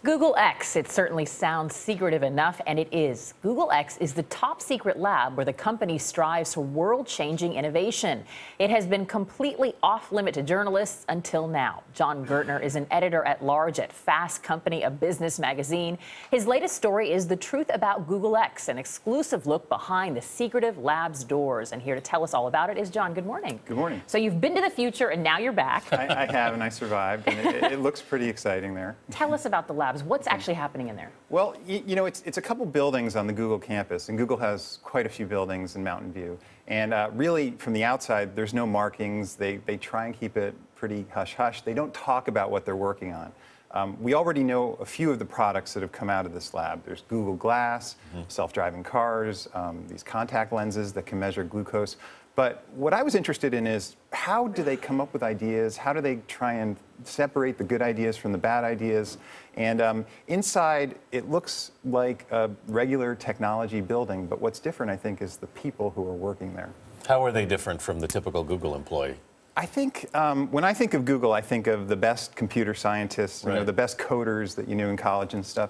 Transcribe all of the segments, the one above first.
Google X, it certainly sounds secretive enough, and it is. Google X is the top secret lab where the company strives for world-changing innovation. It has been completely off-limit to journalists until now. Jon Gertner is an editor-at-large at Fast Company, a business magazine. His latest story is The Truth About Google X, an exclusive look behind the secretive lab's doors. And here to tell us all about it is Jon. Good morning. Good morning. So you've been to the future, and now you're back. I have, and I survived, and it looks pretty exciting there. Tell us about the labs. What's actually happening in there? Well, you know, it's a couple buildings on the Google campus, and Google has quite a few buildings in Mountain View. And really, from the outside, there's no markings. They try and keep it pretty hush-hush. They don't talk about what they're working on. We already know a few of the products that have come out of this lab. There's Google Glass, self-driving cars, these contact lenses that can measure glucose. But what I was interested in is, how do they come up with ideas? How do they try and separate the good ideas from the bad ideas? And inside, it looks like a regular technology building, but what's different, I think, is the people who are working there. How are they different from the typical Google employee? I think when I think of Google, I think of the best computer scientists, you know, Right. the best coders that you knew in college and stuff.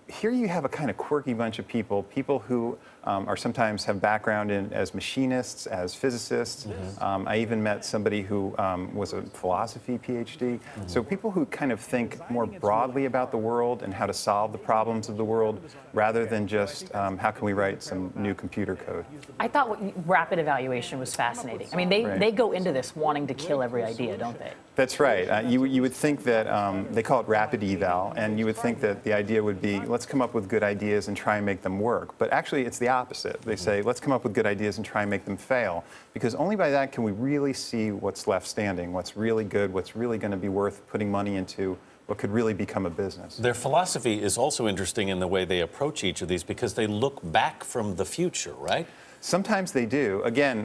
Here you have a kind of quirky bunch of people who are sometimes have background as machinists, as physicists. I even met somebody who was a philosophy PhD. So people who kind of think more broadly about the world and how to solve the problems of the world, rather than just how can we write some new computer code. I thought rapid evaluation was fascinating. I mean, they go into this wanting to kill every idea, don't they? That's right. You would think that they call it rapid eval, and you would think that the idea would be, let's come up with good ideas and try and make them work. But actually, it's the opposite. They say, let's come up with good ideas and try and make them fail, because only by that can we really see what's left standing, what's really good, what's really going to be worth putting money into, what could really become a business. Their philosophy is also interesting in the way they approach each of these, because they look back from the future, right? Sometimes they do. Again,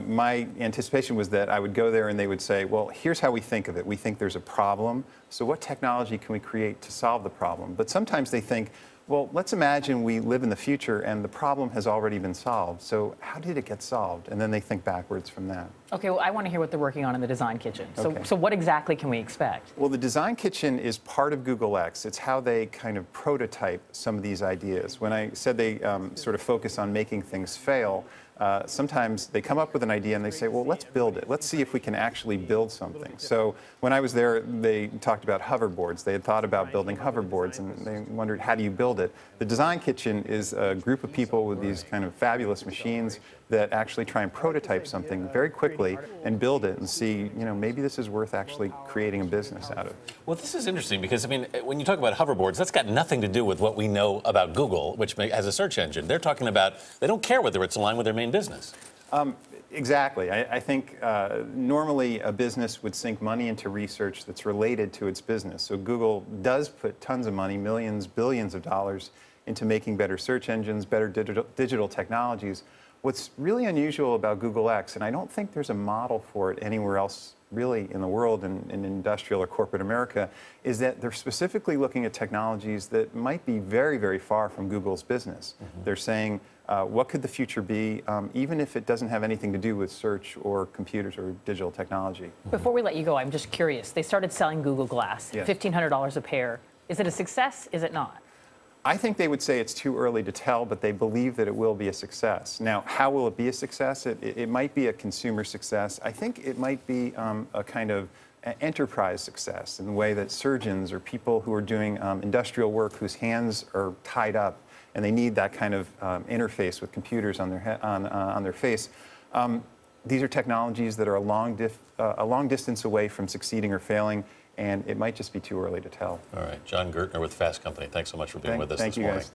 my anticipation was that I would go there and they would say, well, here's how we think of it. We think there's a problem, so what technology can we create to solve the problem? But sometimes they think, well, let's imagine we live in the future and the problem has already been solved. So how did it get solved? And then they think backwards from that. Okay, well, I want to hear what they're working on in the design kitchen. Okay. So what exactly can we expect? Well, the design kitchen is part of Google X. It's how they kind of prototype some of these ideas. When I said they sort of focus on making things fail, sometimes they come up with an idea and they say, well, let's build it. Let's see if we can actually build something. So when I was there, they talked about hoverboards. They had thought about building hoverboards, and they wondered, how do you build it? The design kitchen is a group of people with these kind of fabulous machines that actually try and prototype something very quickly and build it and see, you know, maybe this is worth actually creating a business out of. Well, this is interesting because, I mean, when you talk about hoverboards, that's got nothing to do with what we know about Google, which has a search engine. They're talking about, they don't care whether it's aligned with their main business. Exactly. I think normally a business would sink money into research that's related to its business. So Google does put tons of money, millions, billions of dollars, into making better search engines, better digital technologies. What's really unusual about Google X, and I don't think there's a model for it anywhere else really in the world, in industrial or corporate America, is that they're specifically looking at technologies that might be very, very far from Google's business. They're saying, what could the future be, even if it doesn't have anything to do with search or computers or digital technology. Before we let you go, I'm just curious. They started selling Google Glass, Yes. $1,500 a pair. Is it a success? Is it not? I think they would say it's too early to tell, but they believe that it will be a success. Now, how will it be a success? It might be a consumer success. I think it might be a kind of enterprise success in the way that surgeons or people who are doing industrial work whose hands are tied up and they need that kind of interface with computers on their face. These are technologies that are a long distance away from succeeding or failing, and it might just be too early to tell. All right. Jon Gertner with Fast Company. Thanks so much for being with us this morning. Thank you, guys.